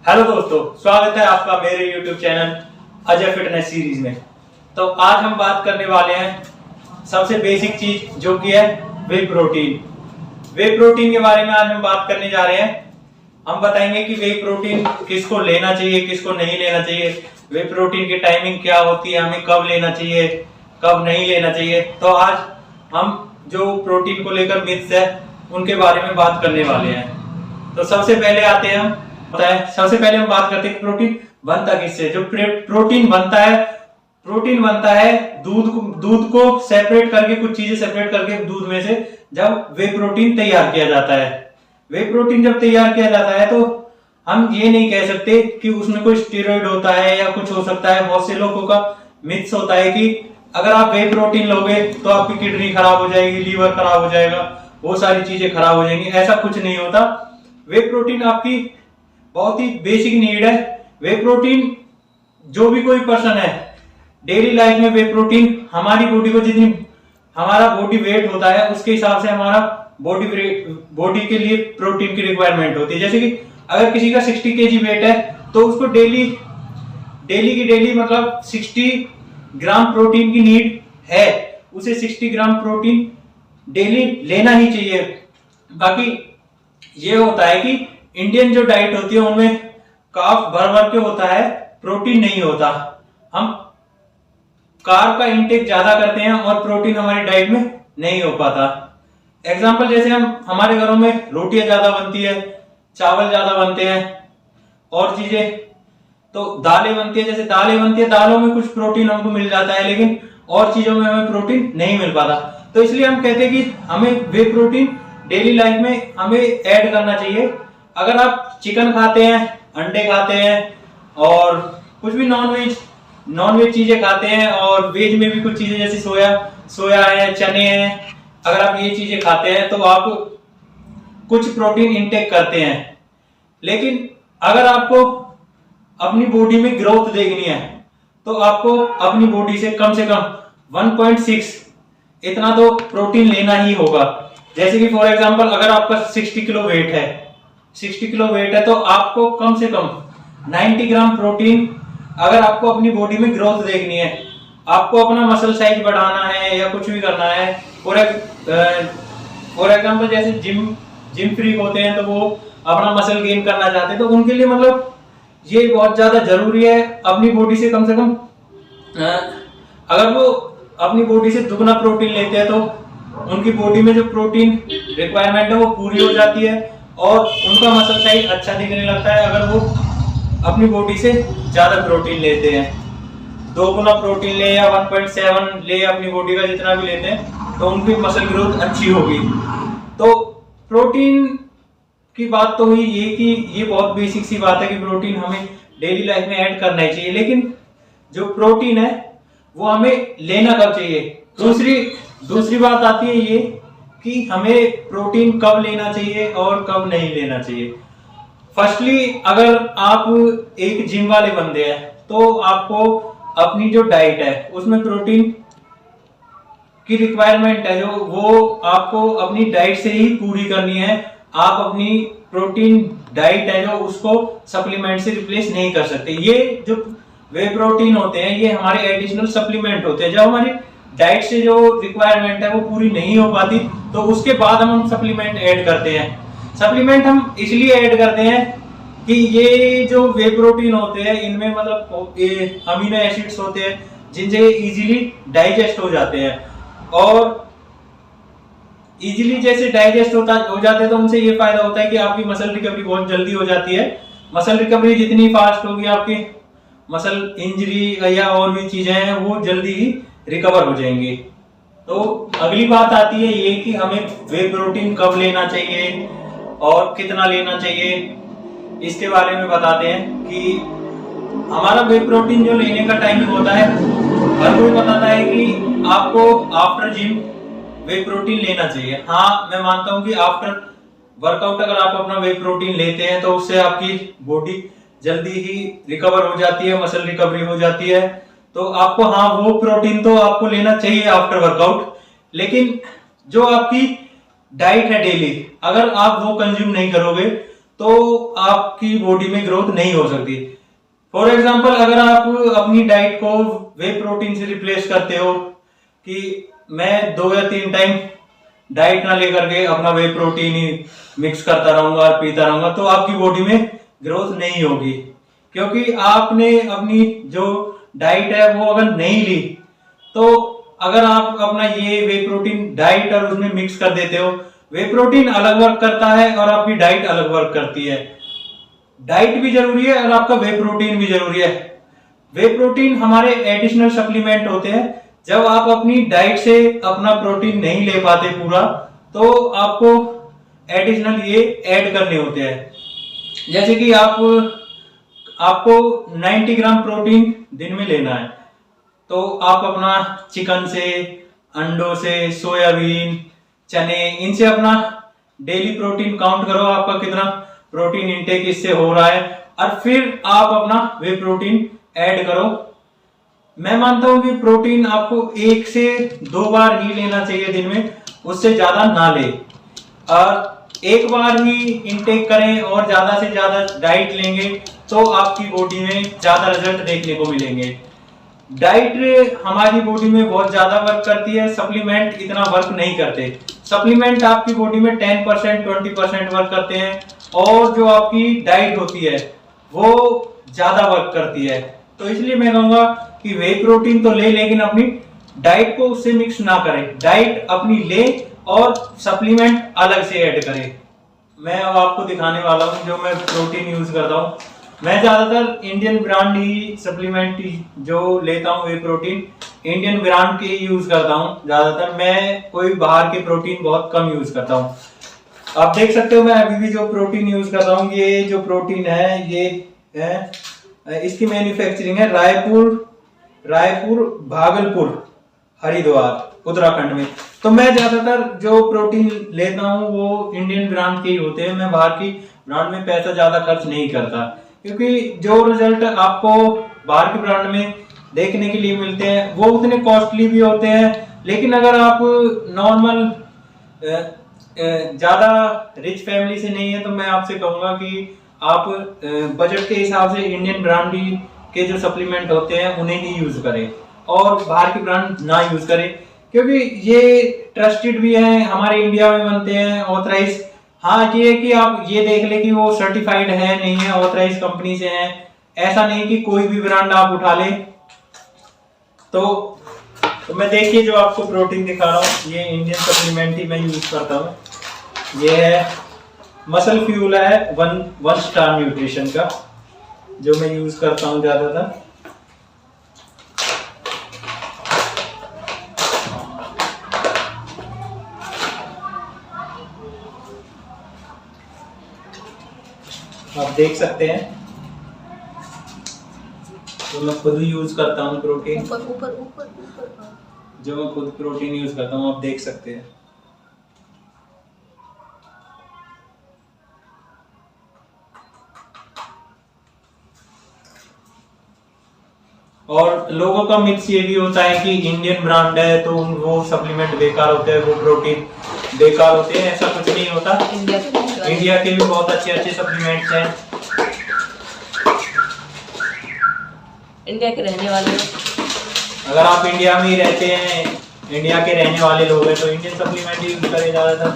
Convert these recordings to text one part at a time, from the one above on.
Hello दोस्तों, स्वागत है आपका मेरे YouTube channel Ajay fitness series में। तो आज हम बात करने वाले हैं सबसे बेसिक चीज जो कि है वे प्रोटीन। वे प्रोटीन के बारे में आज हम बात करने जा रहे हैं। हम बताएंगे कि वे प्रोटीन किसको लेना चाहिए, किसको नहीं लेना चाहिए, वे प्रोटीन की टाइमिंग क्या होती है, हमें कब लेना चाहिए, कब नहीं लेना चाहिए। तो आज हम जो प्रोटीन को लेकर मिथ्स है उनके बारे में बात करने वाले हैं। तो सबसे पहले आते हैं सबसे पहले हम बात करते हैं प्रोटीन बनता किससे। जो प्रोटीन बनता है दूध को सेपरेट करके, कुछ चीजें सेपरेट करके दूध में से जब वे प्रोटीन तैयार किया जाता है। वे प्रोटीन जब तैयार किया जाता है तो हम ये नहीं कह सकते कि उसमें कोई स्टेरॉइड होता है या कुछ हो सकता है। बहुत से लोगों का मिथ्स होता है कि अगर आप वे प्रोटीन लोगे तो आपकी किडनी खराब हो जाएगी, लीवर खराब हो जाएगा, वो सारी चीजें खराब हो जाएंगी। ऐसा कुछ नहीं होता। वे प्रोटीन आपकी बहुत ही बेसिक नीड है। वे प्रोटीन जो भी कोई पर्सन है डेली लाइफ में वे प्रोटीन हमारी बॉडी को, जितनी हमारा बॉडी वेट होता है उसके हिसाब से हमारा बॉडी के लिए प्रोटीन की रिक्वायरमेंट होती है। जैसे कि अगर किसी का 60 केजी वेट है तो उसको डेली की डेली मतलब 60 ग्राम प्रोटीन की नीड है। उसे 60 ग्राम प्रोटीन डेली लेना ही चाहिए। बाकी ये होता है कि इंडियन जो डाइट होती है उनमें कार्ब भर के होता है, प्रोटीन नहीं होता। हम कार्ब का इंटेक ज्यादा करते हैं और प्रोटीन हमारी डाइट में नहीं हो पाता। एग्जांपल जैसे हमारे घरों में रोटियां ज्यादा बनती है, चावल ज्यादा बनते हैं और चीजें तो दालें बनती है। जैसे दालें बनती है, दालों में कुछ प्रोटीन हमको मिल जाता है लेकिन और चीजों में हमें प्रोटीन नहीं मिल पाता। तो इसलिए हम कहते हैं कि हमें वे प्रोटीन डेली लाइफ में हमें ऐड करना चाहिए। अगर आप चिकन खाते हैं, अंडे खाते हैं और कुछ भी नॉन वेज चीजें खाते हैं और वेज में भी कुछ चीजें जैसे सोया है, चने हैं, अगर आप ये चीजें खाते हैं तो आप कुछ प्रोटीन इंटेक करते हैं। लेकिन अगर आपको अपनी बॉडी में ग्रोथ देखनी है तो आपको अपनी बॉडी से कम 1.6 इतना तो प्रोटीन लेना ही होगा। जैसे कि फॉर एग्जांपल अगर आपका 60 किलो वेट है तो आपको कम से कम 90 ग्राम प्रोटीन, अगर आपको अपनी बॉडी में ग्रोथ देखनी है, आपको अपना मसल साइज बढ़ाना है या कुछ भी करना है। फॉर एग्जांपल जैसे जिम फ्रीक होते हैं तो वो अपना मसल गेन करना चाहते हैं तो उनके लिए मतलब ये बहुत ज्यादा जरूरी है अपनी बॉडी से कम अगर वो अपनी बॉडी से दुगना प्रोटीन लेते हैं तो उनकी बॉडी में जो प्रोटीन रिक्वायरमेंट है वो पूरी हो जाती है और उनका मसल साइज अच्छा दिखने लगता है। अगर वो अपनी बॉडी से ज्यादा प्रोटीन लेते हैं, 2 गुना प्रोटीन ले या 1.7 ले, अपनी बॉडी का जितना भी लेते हैं तो उनकी मसल ग्रोथ अच्छी होगी। तो प्रोटीन की बात तो हुई ये कि ये बहुत बेसिक सी बात है कि प्रोटीन हमें डेली लाइफ में ऐड करना ही चाहिए। लेकिन जो प्रोटीन है वो हमें लेना कब चाहिए। दूसरी बात आती है ये कि हमें प्रोटीन कब लेना चाहिए और कब नहीं लेना चाहिए। फर्स्टली अगर आप एक जिम वाले बंदे हैं तो आपको अपनी जो डाइट है उसमें प्रोटीन की रिक्वायरमेंट है जो वो आपको अपनी डाइट से ही पूरी करनी है। आप अपनी प्रोटीन डाइट है जो उसको सप्लीमेंट से रिप्लेस नहीं कर सकते। ये जो वे प्रोटीन होते हैं ये हमारे एडिशनल सप्लीमेंट होते हैं। जब हमारी डाइट से जो रिक्वायरमेंट है वो पूरी नहीं हो पाती तो उसके बाद हम सप्लीमेंट ऐड करते हैं। सप्लीमेंट हम इसलिए ऐड करते हैं कि ये जो वे प्रोटीन होते हैं इनमें मतलब अमीनो एसिड्स होते हैं जिनसे इजीली डाइजेस्ट हो जाते हैं और इजीली जैसे डाइजेस्ट हो जाते हैं तो उनसे ये फायदा होता है कि आपकी मसल रिकवरी बहुत जल्दी हो जाती है। मसल रिकवरी जितनी फास्ट होगी आपकी मसल इंजरी या और भी चीजें हैं वो जल्दी ही रिकवर हो जाएंगी। तो अगली बात आती है ये कि हमें वे प्रोटीन कब लेना चाहिए और कितना लेना चाहिए। इसके बारे में बताते हैं कि हमारा वे प्रोटीन जो लेने का टाइमिंग होता है हर कोई बताता है कि आपको आफ्टर जिम वे प्रोटीन लेना चाहिए। हाँ, मैं मानता हूं कि आफ्टर वर्कआउट अगर आप अपना वे प्रोटीन लेते हैं तो उससे आपकी बॉडी जल्दी ही रिकवर हो जाती है, मसल रिकवरी हो जाती है। तो आपको हाँ वो प्रोटीन तो आपको लेना चाहिए आफ्टर वर्कआउट। लेकिन जो आपकी डाइट है डेली, अगर आप वो कंज्यूम नहीं करोगे तो आपकी बॉडी में ग्रोथ नहीं हो सकती। फॉर एग्जाम्पल, अगर आप अपनी डाइट को वे प्रोटीन से रिप्लेस करते हो कि मैं 2 या 3 टाइम डाइट ना लेकर के अपना वे प्रोटीन ही मिक्स करता रहूंगा और पीता रहूंगा, तो आपकी बॉडी में ग्रोथ नहीं होगी। क्योंकि आपने अपनी जो डाइट है वो अगर नहीं ली, तो अगर आप अपना ये वे प्रोटीन डाइट और उसमें मिक्स कर देते हो, वे प्रोटीन अलग वर्क करता है और आपकी डाइट अलग वर्क करती है। डाइट भी जरूरी है और आपका वे प्रोटीन भी जरूरी है। वे प्रोटीन हमारे एडिशनल सप्लीमेंट होते हैं। जब आप अपनी डाइट से अपना प्रोटीन नहीं ले पाते पूरा, तो आपको एडिशनल ये ऐड करने होते हैं। जैसे कि आपको 90 ग्राम प्रोटीन दिन में लेना है, तो आप अपना चिकन से, अंडों से, सोयाबीन, चने, इनसे अपना डेली प्रोटीन काउंट करो, आपका कितना प्रोटीन इंटेक इससे हो रहा है, और फिर आप अपना वे प्रोटीन ऐड करो। मैं मानता हूं कि प्रोटीन आपको 1 से 2 बार ही लेना चाहिए दिन में, उससे ज्यादा ना ले। और एक बार ही इंटेक करें और ज्यादा से ज्यादा डाइट लेंगे तो आपकी बॉडी में ज्यादा रिजल्ट देखने को मिलेंगे। डाइट हमारी बॉडी में बहुत ज्यादा वर्क करती है, सप्लीमेंट इतना वर्क नहीं करते। सप्लीमेंट आपकी बॉडी में 10% 20% वर्क करते हैं, और जो आपकी डाइट होती है वो ज्यादा वर्क करती है। तो इसलिए मैं कहूंगा कि वे प्रोटीन तो ले, लेकिन अपनी डाइट को उससे मिक्स ना करें। डाइट अपनी ले और सप्लीमेंट अलग से ऐड करें। मैं अब आपको दिखाने वाला हूं जो मैं प्रोटीन यूज करता हूं। मैं ज्यादातर इंडियन ब्रांड ही सप्लीमेंट जो लेता हूं, वे प्रोटीन इंडियन ब्रांड के यूज करता हूं ज्यादातर। मैं कोई बाहर के प्रोटीन बहुत कम यूज करता हूं। आप देख सकते हो मैं अभी भी जो प्रोटीन यूज कर रहा हूँ, ये जो प्रोटीन है ये है, इसकी मैन्युफैक्चरिंग है रायपुर, भागलपुर, हरिद्वार, उत्तराखंड में। तो मैं ज्यादातर जो प्रोटीन लेता हूँ वो इंडियन ब्रांड के ही होते हैं। मैं बाहर की ब्रांड में पैसा ज्यादा खर्च नहीं करता, क्योंकि जो रिजल्ट आपको बाहर के ब्रांड में देखने के लिए मिलते हैं वो उतने कॉस्टली भी होते हैं। लेकिन अगर आप नॉर्मल ज्यादा रिच फैमिली से नहीं है, तो मैं आपसे कहूंगा कि आप बजट के हिसाब से इंडियन ब्रांड के जो सप्लीमेंट होते हैं उन्हें ही यूज करें, और बाहर के ब्रांड ना यूज करें, क्योंकि ये ट्रस्टेड भी है, हमारे इंडिया में बनते हैं, ऑथराइज। हाँ, ये है कि आप ये देख ले कि वो सर्टिफाइड है नहीं है, ऑथराइज कंपनी से है। ऐसा नहीं कि कोई भी ब्रांड आप उठा ले। तो मैं देखिए जो आपको प्रोटीन दिखा रहा हूँ, ये इंडियन सप्लीमेंट ही मैं यूज करता हूँ। ये है मसल फ्यूल है, वन स्टार न्यूट्रिशन का, जो मैं यूज करता हूँ ज्यादातर। आप देख सकते हैं, तो मैं खुद यूज करता हूँ प्रोटीन। ऊपर जो मैं खुद प्रोटीन यूज करता हूँ, आप देख सकते हैं। और लोगों का मिक्स ये भी होता है कि इंडियन ब्रांड है तो वो सप्लीमेंट बेकार होते हैं, वो प्रोटीन बेकार होते हैं। ऐसा कुछ नहीं होता। इंडिया के भी बहुत अच्छे अच्छे सप्लीमेंट्स हैं। इंडिया के रहने वाले, अगर आप इंडिया में ही रहते हैं, इंडिया के रहने वाले लोग हैं, तो इंडियन सप्लीमेंट ही यूज करें ज्यादातर।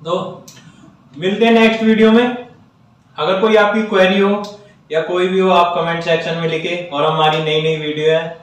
तो मिलते हैं नेक्स्ट वीडियो में। अगर कोई आपकी क्वेरी हो या कोई भी हो, आप कमेंट सेक्शन में लिखे। और हमारी नई नई वीडियो है